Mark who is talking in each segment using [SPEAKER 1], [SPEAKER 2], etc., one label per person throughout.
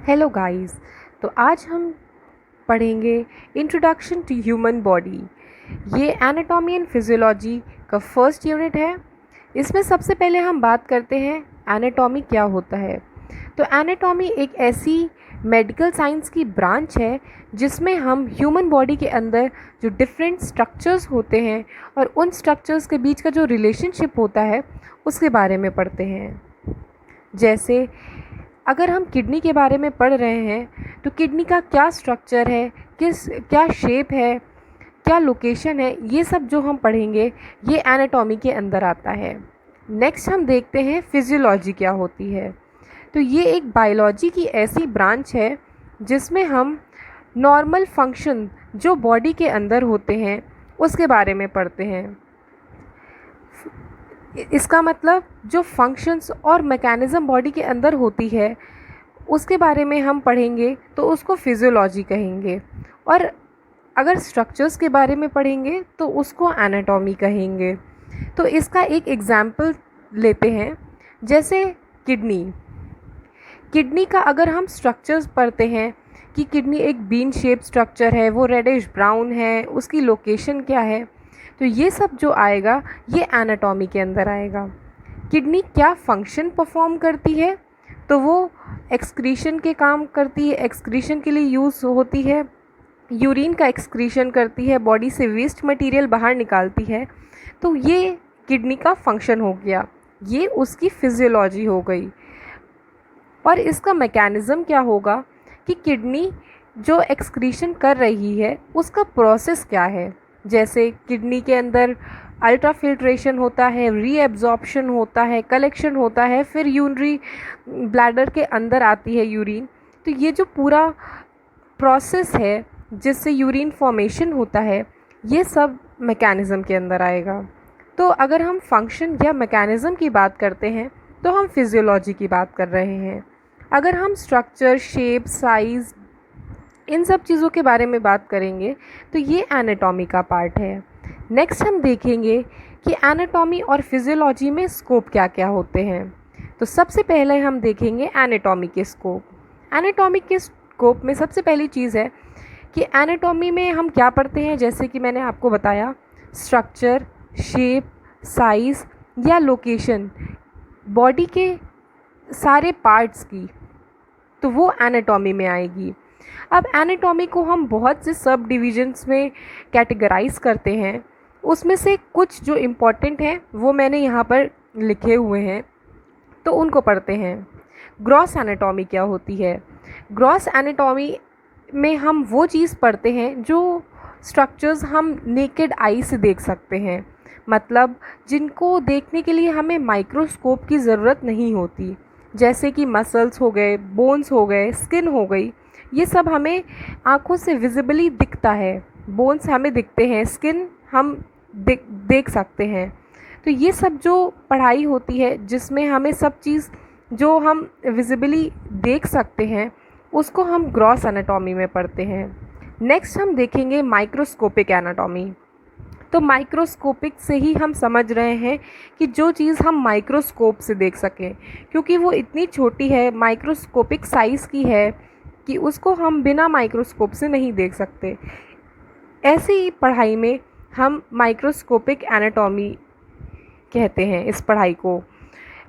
[SPEAKER 1] Hello guys. तो आज हम पढ़ेंगे इंट्रोडक्शन टू ह्यूमन बॉडी। ये एनाटॉमी एंड फिजियोलॉजी का फर्स्ट यूनिट है। इसमें सबसे पहले हम बात करते हैं एनाटॉमी क्या होता है। तो एनाटॉमी एक ऐसी मेडिकल साइंस की ब्रांच है जिसमें हम ह्यूमन बॉडी के अंदर जो डिफरेंट स्ट्रक्चर्स होते हैं और उन स्ट्रक्चर्स के बीच का जो रिलेशनशिप होता है उसके बारे में पढ़ते हैं। जैसे अगर हम किडनी के बारे में पढ़ रहे हैं तो किडनी का क्या स्ट्रक्चर है, क्या शेप है, क्या लोकेशन है, ये सब जो हम पढ़ेंगे ये एनाटॉमी के अंदर आता है। नेक्स्ट हम देखते हैं फिजियोलॉजी क्या होती है। तो ये एक बायोलॉजी की ऐसी ब्रांच है जिसमें हम नॉर्मल फंक्शन जो बॉडी के अंदर होते हैं उसके बारे में पढ़ते हैं। इसका मतलब जो फंक्शंस और मैकेनिज़्म बॉडी के अंदर होती है उसके बारे में हम पढ़ेंगे तो उसको फिजियोलॉजी कहेंगे, और अगर स्ट्रक्चर्स के बारे में पढ़ेंगे तो उसको एनाटॉमी कहेंगे। तो इसका एक एग्जाम्पल लेते हैं, जैसे किडनी। किडनी का अगर हम स्ट्रक्चर्स पढ़ते हैं कि किडनी एक बीन शेप स्ट्रक्चर है, वो रेडिश ब्राउन है, उसकी लोकेशन क्या है, तो ये सब जो आएगा ये एनाटॉमी के अंदर आएगा। किडनी क्या फंक्शन परफॉर्म करती है, तो वो एक्सक्रीशन के काम करती है, एक्सक्रीशन के लिए यूज़ होती है, यूरिन का एक्सक्रीशन करती है, बॉडी से वेस्ट मटेरियल बाहर निकालती है। तो ये किडनी का फंक्शन हो गया, ये उसकी फिजियोलॉजी हो गई। और इसका मैकेनिज़्म क्या होगा कि किडनी जो एक्सक्रीशन कर रही है उसका प्रोसेस क्या है। जैसे किडनी के अंदर अल्ट्राफिल्ट्रेशन होता है, रीएब्जॉर्प्शन होता है, कलेक्शन होता है, फिर यूरिनरी ब्लैडर के अंदर आती है यूरिन। तो ये जो पूरा प्रोसेस है जिससे यूरिन फॉर्मेशन होता है ये सब मैकेनिज़्म के अंदर आएगा। तो अगर हम फंक्शन या मैकेनिज़्म की बात करते हैं तो हम फिजियोलॉजी की बात कर रहे हैं। अगर हम स्ट्रक्चर, शेप, साइज़, इन सब चीज़ों के बारे में बात करेंगे तो ये एनाटॉमी का पार्ट है। नेक्स्ट हम देखेंगे कि एनाटॉमी और फिजियोलॉजी में स्कोप क्या क्या होते हैं। तो सबसे पहले हम देखेंगे एनाटॉमी के स्कोप। एनाटॉमी के स्कोप में सबसे पहली चीज़ है कि एनाटॉमी में हम क्या पढ़ते हैं, जैसे कि मैंने आपको बताया, स्ट्रक्चर, शेप, साइज़ या लोकेशन बॉडी के सारे पार्ट्स की, तो वो एनाटॉमी में आएगी। अब एनाटॉमी को हम बहुत से सब डिविजन्स में कैटेगराइज करते हैं, उसमें से कुछ जो इम्पोर्टेंट हैं वो मैंने यहाँ पर लिखे हुए हैं, तो उनको पढ़ते हैं। ग्रॉस एनाटॉमी क्या होती है। ग्रॉस एनाटॉमी में हम वो चीज़ पढ़ते हैं जो स्ट्रक्चर्स हम नेकेड आई से देख सकते हैं, मतलब जिनको देखने के लिए हमें माइक्रोस्कोप की ज़रूरत नहीं होती, जैसे कि मसल्स हो गए, बोन्स हो गए, स्किन हो गई, ये सब हमें आँखों से विजिबली दिखता है। बोन्स हमें दिखते हैं, स्किन हम देख सकते हैं। तो ये सब जो पढ़ाई होती है जिसमें हमें सब चीज़ जो हम विजिबली देख सकते हैं उसको हम ग्रॉस एनाटॉमी में पढ़ते हैं। नेक्स्ट हम देखेंगे माइक्रोस्कोपिक एनाटॉमी। तो माइक्रोस्कोपिक से ही हम समझ रहे हैं कि जो चीज़ हम माइक्रोस्कोप से देख सकें, क्योंकि वो इतनी छोटी है, माइक्रोस्कोपिक साइज़ की है कि उसको हम बिना माइक्रोस्कोप से नहीं देख सकते। ऐसी ही पढ़ाई में हम माइक्रोस्कोपिक एनाटॉमी कहते हैं इस पढ़ाई को।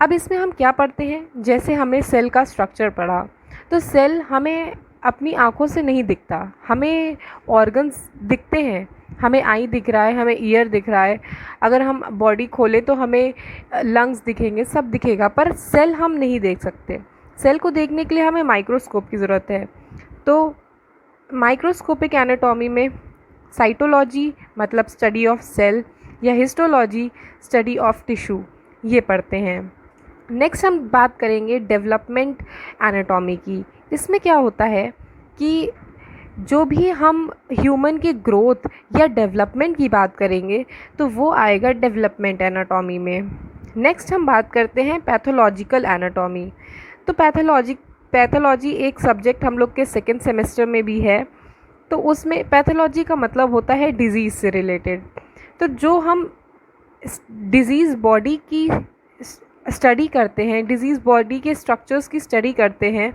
[SPEAKER 1] अब इसमें हम क्या पढ़ते हैं, जैसे हमने सेल का स्ट्रक्चर पढ़ा, तो सेल हमें अपनी आँखों से नहीं दिखता, हमें ऑर्गन्स दिखते हैं, हमें आई दिख रहा है, हमें ईयर दिख रहा है, अगर हम बॉडी खोलें तो हमें लंग्स दिखेंगे, सब दिखेगा, पर सेल हम नहीं देख सकते। सेल को देखने के लिए हमें माइक्रोस्कोप की ज़रूरत है। तो माइक्रोस्कोपिक एनाटॉमी में साइटोलॉजी मतलब स्टडी ऑफ सेल या हिस्टोलॉजी स्टडी ऑफ टिश्यू, ये पढ़ते हैं। नेक्स्ट हम बात करेंगे डेवलपमेंट एनाटॉमी की। इसमें क्या होता है कि जो भी हम ह्यूमन के ग्रोथ या डेवलपमेंट की बात करेंगे तो वो आएगा डेवलपमेंट एनाटॉमी में। नेक्स्ट हम बात करते हैं पैथोलॉजिकल एनाटॉमी। तो पैथोलॉजी एक सब्जेक्ट हम लोग के सेकेंड सेमेस्टर में भी है, तो उसमें पैथोलॉजी का मतलब होता है डिज़ीज़ से रिलेटेड। तो जो हम डिज़ीज़ बॉडी की स्टडी करते हैं, डिज़ीज़ बॉडी के स्ट्रक्चर्स की स्टडी करते हैं,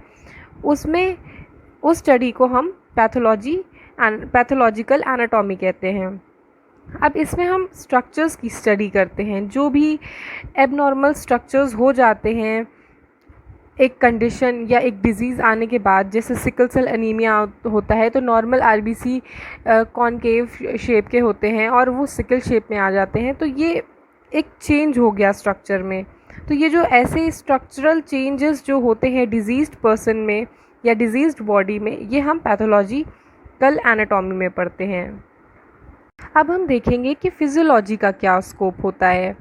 [SPEAKER 1] उसमें उस स्टडी को हम पैथोलॉजिकल एनाटॉमी कहते हैं। अब इसमें हम स्ट्रक्चर्स की स्टडी करते हैं, जो भी एबनॉर्मल स्ट्रक्चर्स हो जाते हैं एक कंडीशन या एक डिज़ीज़ आने के बाद, जैसे सिकल सेल एनीमिया होता है तो नॉर्मल आरबीसी कॉनकेव शेप के होते हैं और वो सिकल शेप में आ जाते हैं, तो ये एक चेंज हो गया स्ट्रक्चर में। तो ये जो ऐसे स्ट्रक्चरल चेंजेस जो होते हैं डिजीज़्ड पर्सन में या डिजीज़्ड बॉडी में, ये हम पैथोलॉजिकल एनाटॉमी में पढ़ते हैं। अब हम देखेंगे कि फिजियोलॉजी का क्या स्कोप होता है।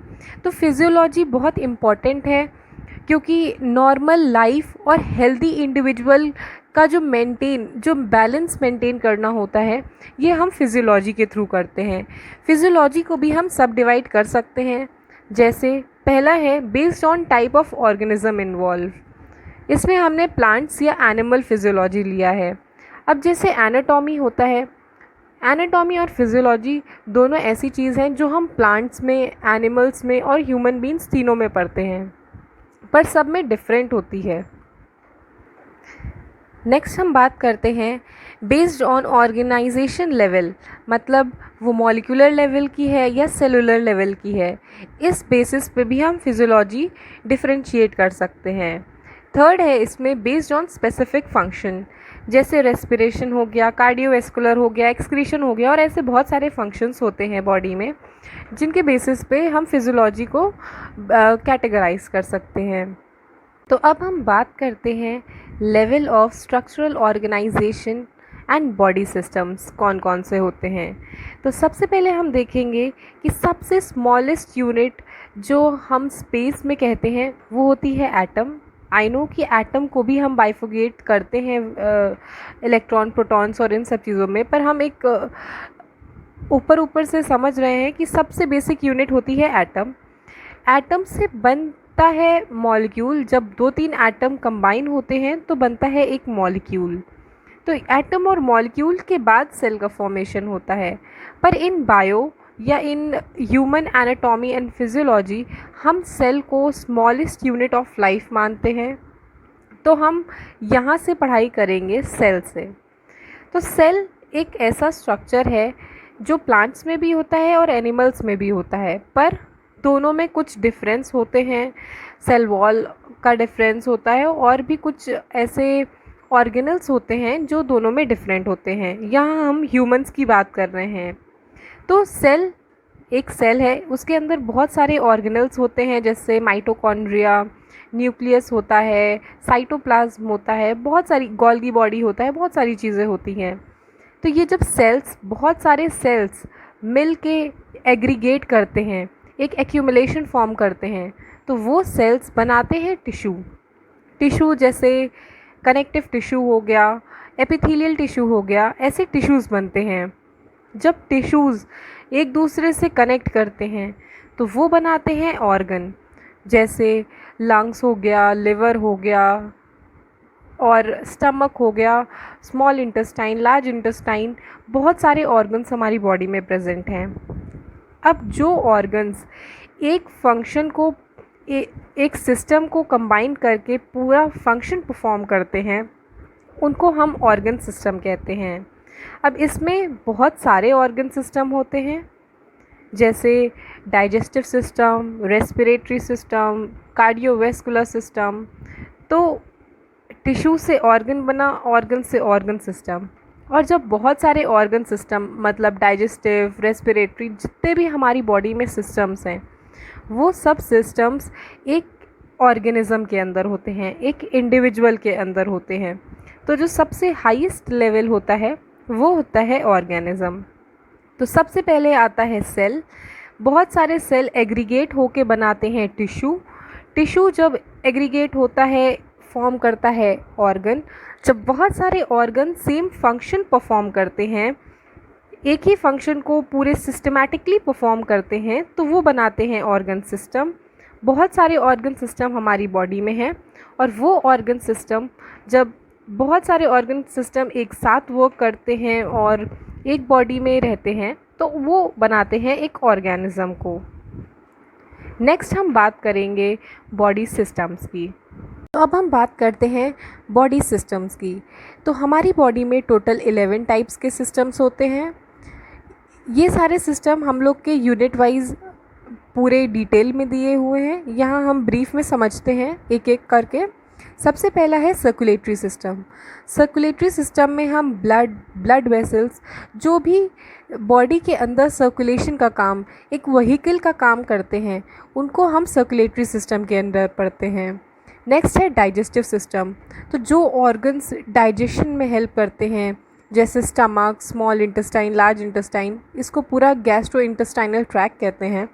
[SPEAKER 1] तो फिजियोलॉजी बहुत इम्पॉर्टेंट है, क्योंकि नॉर्मल लाइफ और हेल्दी इंडिविजुअल का जो बैलेंस मेंटेन करना होता है, ये हम फिजियोलॉजी के थ्रू करते हैं। फिजियोलॉजी को भी हम सब डिवाइड कर सकते हैं। जैसे पहला है based on type of organism involve, इसमें हमने प्लांट्स या एनिमल फिजियोलॉजी लिया है। अब जैसे एनाटॉमी होता है, एनाटॉमी और फिजियोलॉजी दोनों ऐसी चीज़ हैं जो हम प्लांट्स में, एनिमल्स में और ह्यूमन बींग्स तीनों में पढ़ते हैं, पर सब में डिफरेंट होती है। नेक्स्ट हम बात करते हैं बेस्ड ऑन ऑर्गेनाइजेशन लेवल, मतलब वो मॉलिक्यूलर लेवल की है या सेलुलर लेवल की है। इस बेसिस पे भी हम फिजियोलॉजी डिफरेंशिएट कर सकते हैं। थर्ड है इसमें बेस्ड ऑन स्पेसिफिक फंक्शन, जैसे रेस्पिरेशन हो गया, कार्डियोवैस्कुलर हो गया, एक्सक्रीशन हो गया, और ऐसे बहुत सारे फंक्शंस होते हैं बॉडी में जिनके बेसिस पे हम फिजियोलॉजी को कैटेगराइज कर सकते हैं। तो अब हम बात करते हैं level of structural organization and body systems कौन कौन से होते हैं। तो सबसे पहले हम देखेंगे कि सबसे स्मॉलेस्ट यूनिट जो हम स्पेस में कहते हैं वो होती है एटम। आई नो कि एटम को भी हम बाइफोगेट करते हैं इलेक्ट्रॉन, प्रोटॉन्स और इन सब चीज़ों में, पर हम एक ऊपर से समझ रहे हैं कि सबसे बेसिक यूनिट होती है एटम। एटम से बनता है मॉलिक्यूल, जब 2-3 एटम कंबाइन होते हैं तो बनता है एक मॉलिक्यूल। तो एटम और मॉलिक्यूल के बाद सेल का फॉर्मेशन होता है। पर इन बायो या in human anatomy and physiology हम सेल को स्मॉलेस्ट यूनिट ऑफ लाइफ मानते हैं, तो हम यहाँ से पढ़ाई करेंगे सेल से। तो सेल एक ऐसा स्ट्रक्चर है जो प्लांट्स में भी होता है और एनिमल्स में भी होता है, पर दोनों में कुछ डिफरेंस होते हैं। सेल वॉल का डिफरेंस होता है और भी कुछ ऐसे ऑर्गेनल्स होते हैं जो दोनों में डिफरेंट होते हैं। यहाँ हम ह्यूमंस की बात कर रहे हैं। तो सेल एक सेल है, उसके अंदर बहुत सारे ऑर्गेनल्स होते हैं, जैसे माइटोकॉन्ड्रिया, न्यूक्लियस होता है, साइटोप्लाज्म होता है, बहुत सारी गोल्गी बॉडी होता है, बहुत सारी चीज़ें होती हैं। तो ये जब सेल्स, बहुत सारे सेल्स मिल के एग्रीगेट करते हैं, एक एक्यूमुलेशन फॉर्म करते हैं, तो वो सेल्स बनाते हैं टिश्यू जैसे कनेक्टिव टिश्यू हो गया, एपिथेलियल टिश्यू हो गया, ऐसे टिश्यूज़ बनते हैं। जब टिश्यूज़ एक दूसरे से कनेक्ट करते हैं तो वो बनाते हैं ऑर्गन, जैसे लंग्स हो गया, लिवर हो गया और स्टमक हो गया, स्मॉल इंटेस्टाइन, लार्ज इंटेस्टाइन, बहुत सारे ऑर्गन्स हमारी बॉडी में प्रेजेंट हैं। अब जो ऑर्गन्स एक फंक्शन को एक सिस्टम को कंबाइन करके पूरा फंक्शन परफॉर्म करते हैं, उनको हम ऑर्गन सिस्टम कहते हैं। अब इसमें बहुत सारे ऑर्गन सिस्टम होते हैं, जैसे digestive system, respiratory system, cardiovascular system. तो टिश्यू से ऑर्गन बना, ऑर्गन से ऑर्गन सिस्टम। और जब बहुत सारे ऑर्गन सिस्टम, मतलब डाइजेस्टिव, रेस्पिरेटरी, जितने भी हमारी बॉडी में सिस्टम्स हैं, वो सब सिस्टम्स एक ऑर्गेनिज्म के अंदर होते हैं, एक इंडिविजुअल के अंदर होते हैं। तो जो सबसे हाईएस्ट लेवल होता है वो होता है ऑर्गेनिज्म। तो सबसे पहले आता है सेल। बहुत सारे सेल एग्रीगेट होके बनाते हैं टिश्यू जब एग्रीगेट होता है, फॉर्म करता है ऑर्गन। जब बहुत सारे ऑर्गन सेम फंक्शन परफॉर्म करते हैं, एक ही फंक्शन को पूरे सिस्टमैटिकली परफॉर्म करते हैं, तो वो बनाते हैं ऑर्गन सिस्टम। बहुत सारे ऑर्गन सिस्टम हमारी बॉडी में हैं, और वो ऑर्गन सिस्टम, जब बहुत सारे ऑर्गन सिस्टम एक साथ वर्क करते हैं और एक बॉडी में रहते हैं, तो वो बनाते हैं एक ऑर्गेनिज्म को। नेक्स्ट हम बात करेंगे बॉडी सिस्टम्स की। तो अब हम बात करते हैं बॉडी सिस्टम्स की। तो हमारी बॉडी में टोटल 11 टाइप्स के सिस्टम्स होते हैं। ये सारे सिस्टम हम लोग के यूनिट वाइज पूरे डिटेल में दिए हुए हैं। यहाँ हम ब्रीफ में समझते हैं एक एक करके। सबसे पहला है सर्कुलेटरी सिस्टम। सर्कुलेटरी सिस्टम में हम ब्लड वेसल्स, जो भी बॉडी के अंदर सर्कुलेशन का काम, एक व्हीकल का काम करते हैं, उनको हम सर्कुलेटरी सिस्टम के अंदर पढ़ते हैं। नेक्स्ट है डाइजेस्टिव सिस्टम। तो जो ऑर्गन्स डाइजेशन में हेल्प करते हैं, जैसे stomach, small intestine, large intestine, इसको पूरा गैस्ट्रो इंटेस्टाइनल ट्रैक्ट कहते हैं।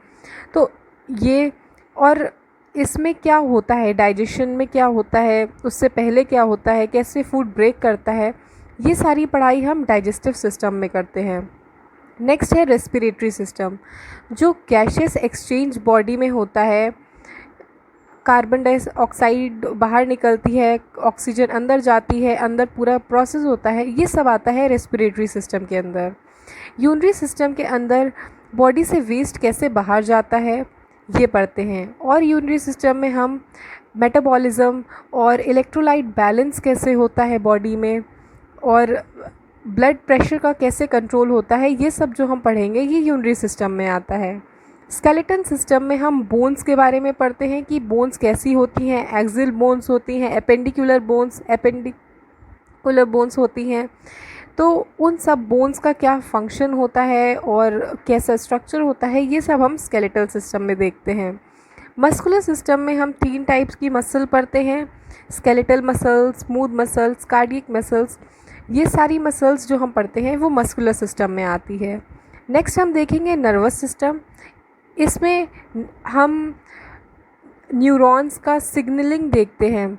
[SPEAKER 1] तो ये, और इसमें क्या होता है, डाइजेशन में क्या होता है, उससे पहले क्या होता है, कैसे फूड ब्रेक करता है, ये सारी पढ़ाई हम डाइजेस्टिव सिस्टम में करते हैं। नेक्स्ट है रेस्पिरेटरी सिस्टम। जो गैसेस एक्सचेंज बॉडी में होता है, कार्बन डाइऑक्साइड बाहर निकलती है, ऑक्सीजन अंदर जाती है, अंदर पूरा प्रोसेस होता है, ये सब आता है रेस्पिरेटरी सिस्टम के अंदर। यूरिनरी सिस्टम के अंदर बॉडी से वेस्ट कैसे बाहर जाता है, ये पढ़ते हैं। और यूरिनरी सिस्टम में हम मेटाबॉलिज्म और इलेक्ट्रोलाइट बैलेंस कैसे होता है बॉडी में, और ब्लड प्रेशर का कैसे कंट्रोल होता है, ये सब जो हम पढ़ेंगे ये यूरिनरी सिस्टम में आता है। स्केलेटन सिस्टम में हम बोन्स के बारे में पढ़ते हैं कि बोन्स कैसी होती हैं। एक्सिल बोन्स होती हैं, एपेंडिकुलर बोन्स होती हैं। तो उन सब बोन्स का क्या फंक्शन होता है और कैसा स्ट्रक्चर होता है, ये सब हम स्केलेटल सिस्टम में देखते हैं। मस्कुलर सिस्टम में हम 3 टाइप्स की मसल पढ़ते हैं, skeletal muscles, smooth muscles, cardiac muscles. ये सारी मसल्स जो हम पढ़ते हैं वो मस्कुलर सिस्टम में आती है। नेक्स्ट हम देखेंगे नर्वस सिस्टम। इसमें हम न्यूरॉन्स का सिग्नलिंग देखते हैं।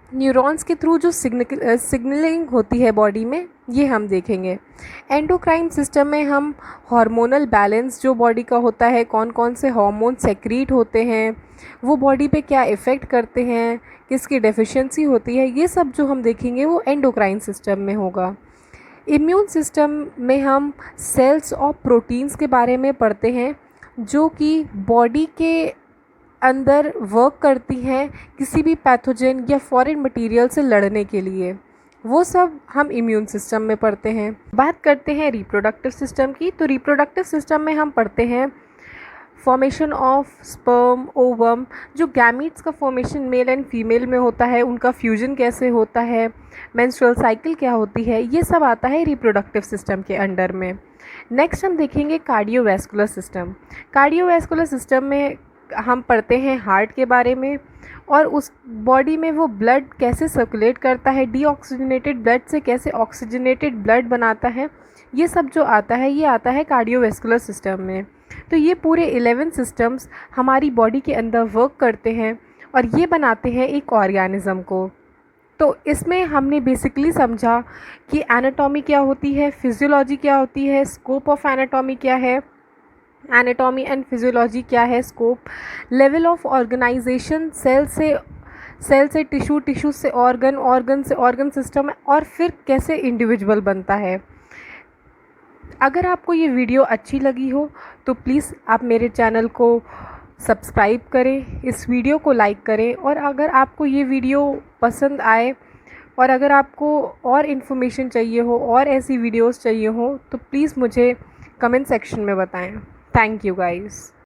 [SPEAKER 1] न्यूरॉन्स के थ्रू जो सिग्नलिंग होती है बॉडी में, ये हम देखेंगे। एंडोक्राइन सिस्टम में हम हार्मोनल बैलेंस जो बॉडी का होता है, कौन कौन से हार्मोन सेक्रीट होते हैं, वो बॉडी पे क्या इफ़ेक्ट करते हैं, किसकी डेफिशिएंसी होती है, ये सब जो हम देखेंगे वो एंडोक्राइन सिस्टम में होगा। इम्यून सिस्टम में हम सेल्स और प्रोटीन्स के बारे में पढ़ते हैं, जो कि बॉडी के अंदर वर्क करती हैं किसी भी पैथोजन या फॉरेन मटेरियल से लड़ने के लिए। वो सब हम इम्यून सिस्टम में पढ़ते हैं। बात करते हैं रिप्रोडक्टिव सिस्टम की। तो रिप्रोडक्टिव सिस्टम में हम पढ़ते हैं फॉर्मेशन ऑफ स्पर्म, ओवम, जो गैमीट्स का फॉर्मेशन मेल एंड फीमेल में होता है, उनका फ्यूजन कैसे होता है, मेंस्ट्रुअल साइकिल क्या होती है, ये सब आता है रिप्रोडक्टिव सिस्टम के अंडर में। नेक्स्ट हम देखेंगे कार्डियोवैस्कुलर सिस्टम। कार्डियोवैस्कुलर सिस्टम में हम पढ़ते हैं हार्ट के बारे में, और उस बॉडी में वो ब्लड कैसे सर्कुलेट करता है, डीऑक्सीजनेटेड ब्लड से कैसे ऑक्सीजनेटेड ब्लड बनाता है, ये सब जो आता है ये आता है कार्डियोवैस्कुलर सिस्टम में। तो ये पूरे 11 सिस्टम्स हमारी बॉडी के अंदर वर्क करते हैं और ये बनाते हैं एक ऑर्गेनिज्म को। तो इसमें हमने बेसिकली समझा कि एनाटॉमी क्या होती है, फिजियोलॉजी क्या होती है, स्कोप ऑफ एनाटॉमी क्या है, एनाटॉमी एंड फिजियोलॉजी क्या है, scope, level of organization, cell से टिश्यू, टिश्यू से ऑर्गन, ऑर्गन से ऑर्गन सिस्टम, और फिर कैसे इंडिविजुअल बनता है। अगर आपको ये वीडियो अच्छी लगी हो तो प्लीज़ आप मेरे चैनल को सब्सक्राइब करें, इस वीडियो को लाइक करें, और अगर आपको ये वीडियो पसंद आए और अगर आपको और इन्फॉर्मेशन चाहिए हो और ऐसी वीडियोस चाहिए हो तो प्लीज़ मुझे कमेंट सेक्शन में बताएं। Thank you guys.